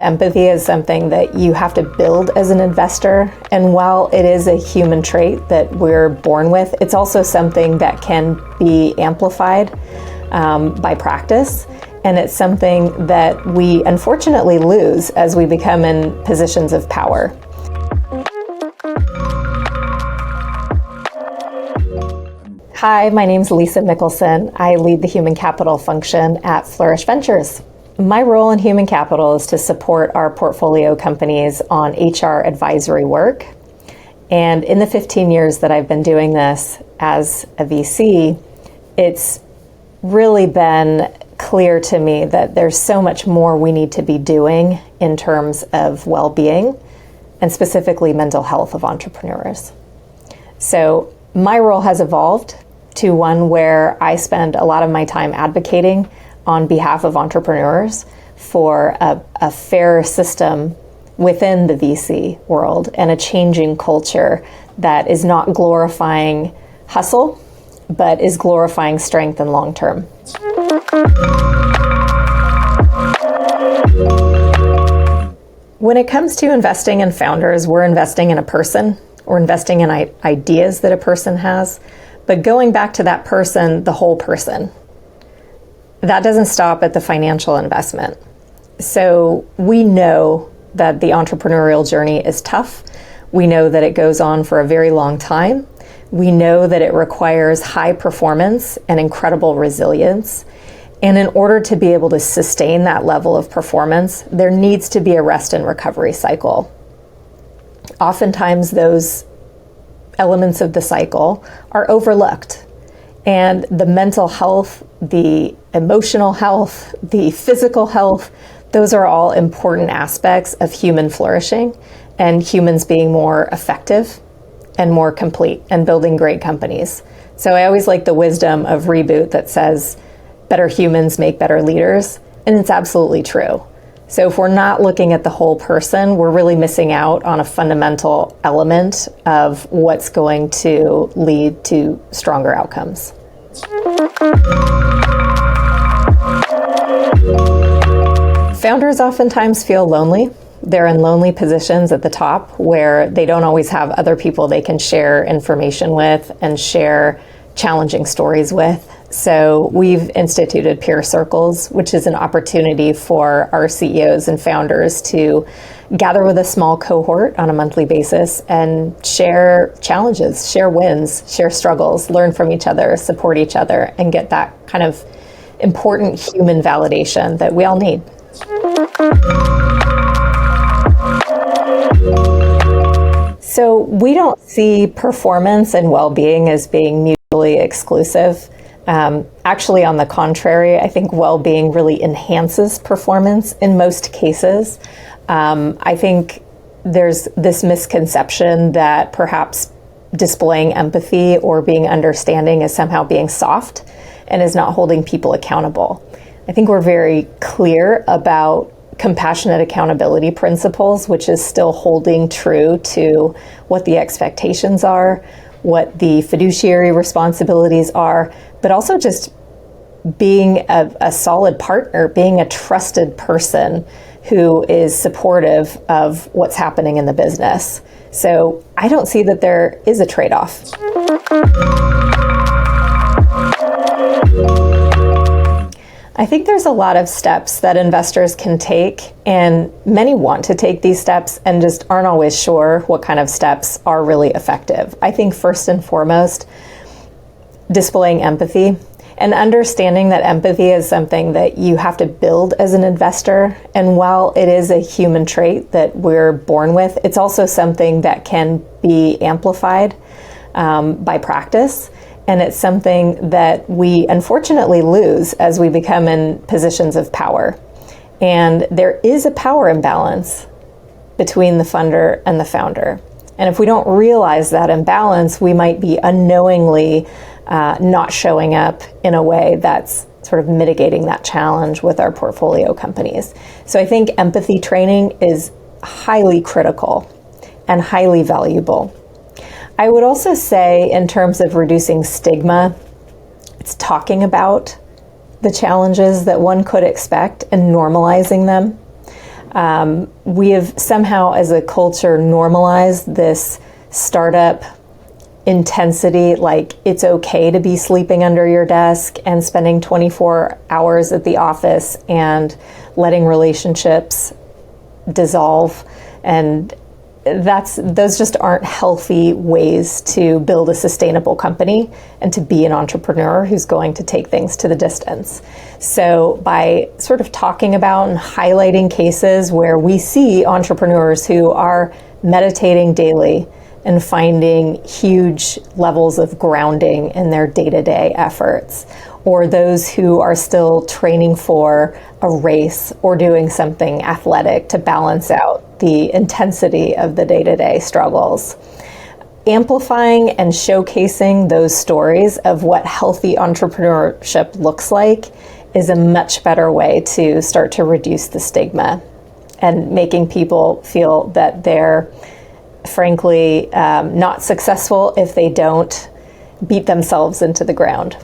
Empathy is something that you have to build as an investor, and while it is a human trait that we're born with, it's also something that can be amplified by practice, and it's something that we unfortunately lose as we become in positions of power. Hi, my name's Lisa Mikkelsen. I lead the human capital function at Flourish Ventures. My role in human capital is to support our portfolio companies on HR advisory work. And in the 15 years that I've been doing this as a VC, it's really been clear to me that there's so much more we need to be doing in terms of well-being and specifically mental health of entrepreneurs. So my role has evolved to one where I spend a lot of my time advocating on behalf of entrepreneurs for a fair system within the VC world and a changing culture that is not glorifying hustle, but is glorifying strength and long term. When it comes to investing in founders, we're investing in a person. We're investing in ideas that a person has, but going back to that person, the whole person. That doesn't stop at the financial investment. So we know that the entrepreneurial journey is tough. We know that it goes on for a very long time. We know that it requires high performance and incredible resilience. And in order to be able to sustain that level of performance, there needs to be a rest and recovery cycle. Oftentimes those elements of the cycle are overlooked. And the mental health, the emotional health, the physical health, those are all important aspects of human flourishing and humans being more effective and more complete and building great companies. So I always like the wisdom of Reboot that says, better humans make better leaders, and it's absolutely true. So if we're not looking at the whole person, we're really missing out on a fundamental element of what's going to lead to stronger outcomes. Founders oftentimes feel lonely. They're in lonely positions at the top where they don't always have other people they can share information with and share challenging stories with. So we've instituted peer circles, which is an opportunity for our CEOs and founders to gather with a small cohort on a monthly basis and share challenges, share wins, share struggles, learn from each other, support each other, and get that kind of important human validation that we all need. So we don't see performance and well-being as being mutually exclusive. Actually, on the contrary, I think well-being really enhances performance in most cases. I think there's this misconception that perhaps displaying empathy or being understanding is somehow being soft and is not holding people accountable. I think we're very clear about compassionate accountability principles, which is still holding true to what the expectations are, what the fiduciary responsibilities are, but also just being a solid partner, being a trusted person who is supportive of what's happening in the business. So I don't see that there is a trade-off. I think there's a lot of steps that investors can take, and many want to take these steps and just aren't always sure what kind of steps are really effective. I think first and foremost, displaying empathy and understanding that empathy is something that you have to build as an investor. And while it is a human trait that we're born with, it's also something that can be amplified by practice. And it's something that we unfortunately lose as we become in positions of power. And there is a power imbalance between the funder and the founder. And if we don't realize that imbalance, we might be unknowingly not showing up in a way that's sort of mitigating that challenge with our portfolio companies. So I think empathy training is highly critical and highly valuable. I would also say, in terms of reducing stigma, it's talking about the challenges that one could expect and normalizing them. We have somehow, as a culture, normalized this startup intensity, like it's okay to be sleeping under your desk and spending 24 hours at the office and letting relationships dissolve. And those just aren't healthy ways to build a sustainable company and to be an entrepreneur who's going to take things to the distance. So by sort of talking about and highlighting cases where we see entrepreneurs who are meditating daily and finding huge levels of grounding in their day-to-day efforts, or those who are still training for a race or doing something athletic to balance out the intensity of the day-to-day struggles. Amplifying and showcasing those stories of what healthy entrepreneurship looks like is a much better way to start to reduce the stigma and making people feel that they're frankly not successful if they don't beat themselves into the ground.